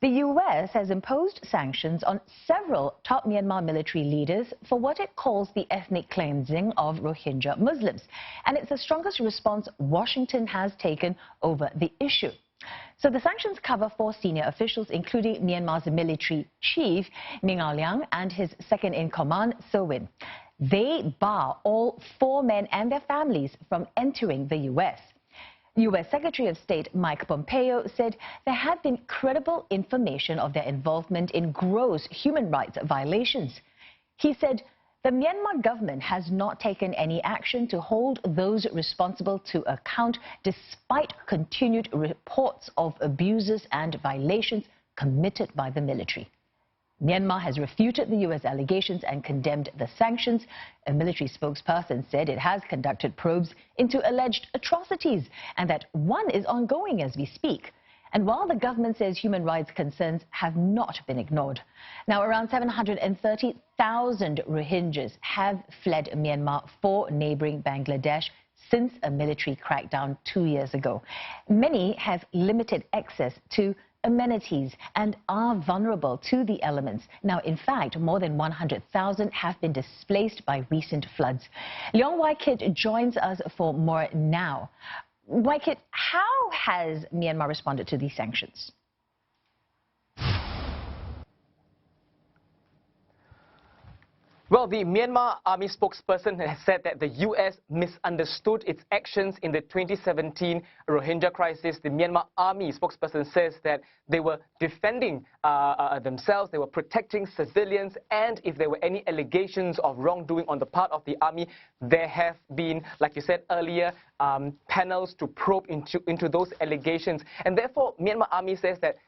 The US has imposed sanctions on several top Myanmar military leaders for what it calls the ethnic cleansing of Rohingya Muslims. And it's the strongest response Washington has taken over the issue. So the sanctions cover 4 senior officials, including Myanmar's military chief, Min Aung Hlaing, and his second-in-command, So Win. They bar all 4 men and their families from entering the US. U.S. Secretary of State Mike Pompeo said there had been credible information of their involvement in gross human rights violations. He said the Myanmar government has not taken any action to hold those responsible to account, despite continued reports of abuses and violations committed by the military. Myanmar has refuted the U.S. allegations and condemned the sanctions. A military spokesperson said it has conducted probes into alleged atrocities and that one is ongoing as we speak. And while the government says human rights concerns have not been ignored. Now, around 730,000 Rohingyas have fled Myanmar for neighboring Bangladesh since a military crackdown 2 years ago. Many have limited access to amenities and are vulnerable to the elements. Now, in fact, more than 100,000 have been displaced by recent floods. Leong Wai Kit joins us for more now. Wai Kit, how has Myanmar responded to these sanctions? Well, the Myanmar Army spokesperson has said that the U.S. misunderstood its actions in the 2017 Rohingya crisis. The Myanmar Army spokesperson says that they were defending themselves, they were protecting civilians, and if there were any allegations of wrongdoing on the part of the army, there have been, like you said earlier, panels to probe into those allegations. And therefore, Myanmar Army says that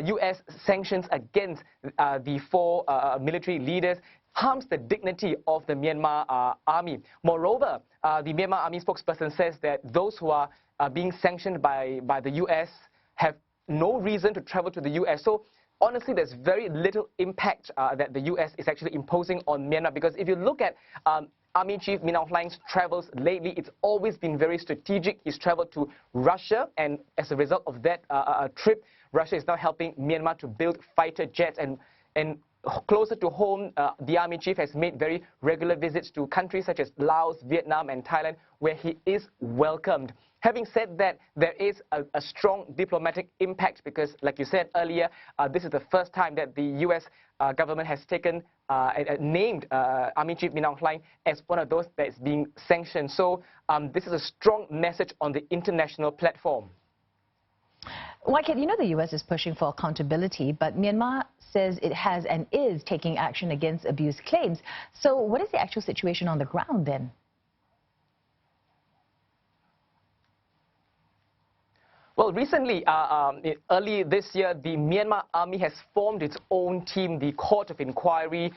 U.S. sanctions against the 4 military leaders harms the dignity of the Myanmar army. Moreover, the Myanmar army spokesperson says that those who are being sanctioned by the U.S. have no reason to travel to the U.S. So honestly, there's very little impact that the U.S. is actually imposing on Myanmar, because if you look at Army Chief Min Aung Hlaing's travels lately, it's always been very strategic. He's traveled to Russia, and as a result of that trip, Russia is now helping Myanmar to build fighter jets, and closer to home, the Army Chief has made very regular visits to countries such as Laos, Vietnam and Thailand, where he is welcomed. Having said that, there is a strong diplomatic impact because, like you said earlier, this is the first time that the U.S. government has taken named Army Chief Min Aung Hlaing as one of those that is being sanctioned. So this is a strong message on the international platform. Wai Kit, you know the U.S. is pushing for accountability, but Myanmar says it has and is taking action against abuse claims. So what is the actual situation on the ground then? Well, recently, early this year, the Myanmar army has formed its own team, the Court of Inquiry,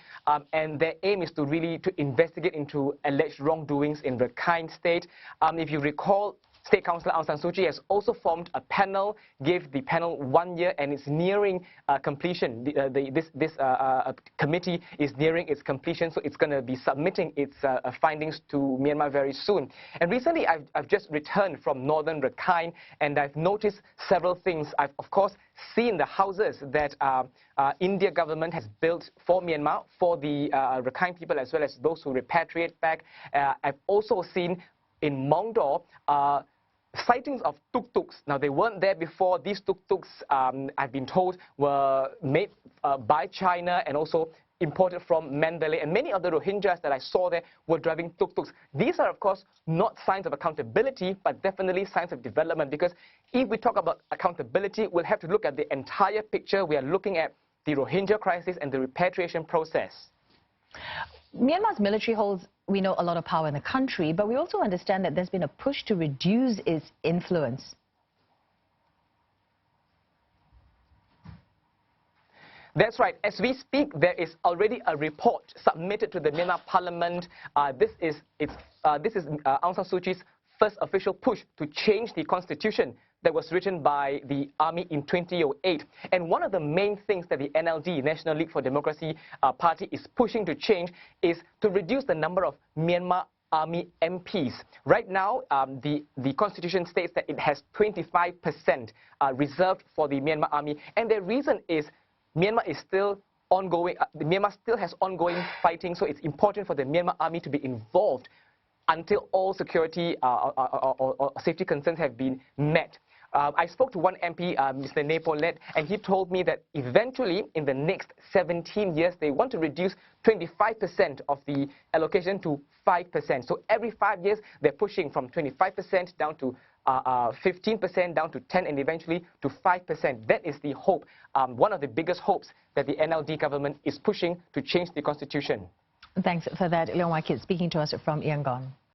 and their aim is to really investigate into alleged wrongdoings in Rakhine State. If you recall, State Councillor Aung San Suu Kyi has also formed a panel, gave the panel 1 year, and it's nearing completion. This committee is nearing its completion, so it's going to be submitting its findings to Myanmar very soon. And recently, I've just returned from northern Rakhine, and I've noticed several things. I've, of course, seen the houses that India government has built for Myanmar, for the Rakhine people, as well as those who repatriate back. I've also seen in Mongdor, sightings of tuk-tuks. Now, they weren't there before. These tuk-tuks, I've been told, were made by China and also imported from Mandalay. And many of the Rohingyas that I saw there were driving tuk-tuks. These are, of course, not signs of accountability, but definitely signs of development. Because if we talk about accountability, we'll have to look at the entire picture. We are looking at the Rohingya crisis and the repatriation process. Myanmar's military holds, we know, a lot of power in the country, but we also understand that there's been a push to reduce its influence. That's right. As we speak, there is already a report submitted to the Myanmar Parliament. This is Aung San Suu Kyi's first official push to change the constitution that was written by the army in 2008. And one of the main things that the NLD, National League for Democracy party, is pushing to change is to reduce the number of Myanmar Army MPs. Right now, the Constitution states that it has 25% reserved for the Myanmar Army, and the reason is Myanmar is still ongoing. Myanmar still has ongoing fighting, so it's important for the Myanmar Army to be involved until all security or safety concerns have been met. I spoke to one MP, Mr. Nepolet, and he told me that eventually, in the next 17 years, they want to reduce 25% of the allocation to 5%. So every 5 years, they're pushing from 25% down to 15%, down to 10%, and eventually to 5%. That is the hope, one of the biggest hopes that the NLD government is pushing to change the constitution. Thanks for that, Leon Wakit, speaking to us from Yangon.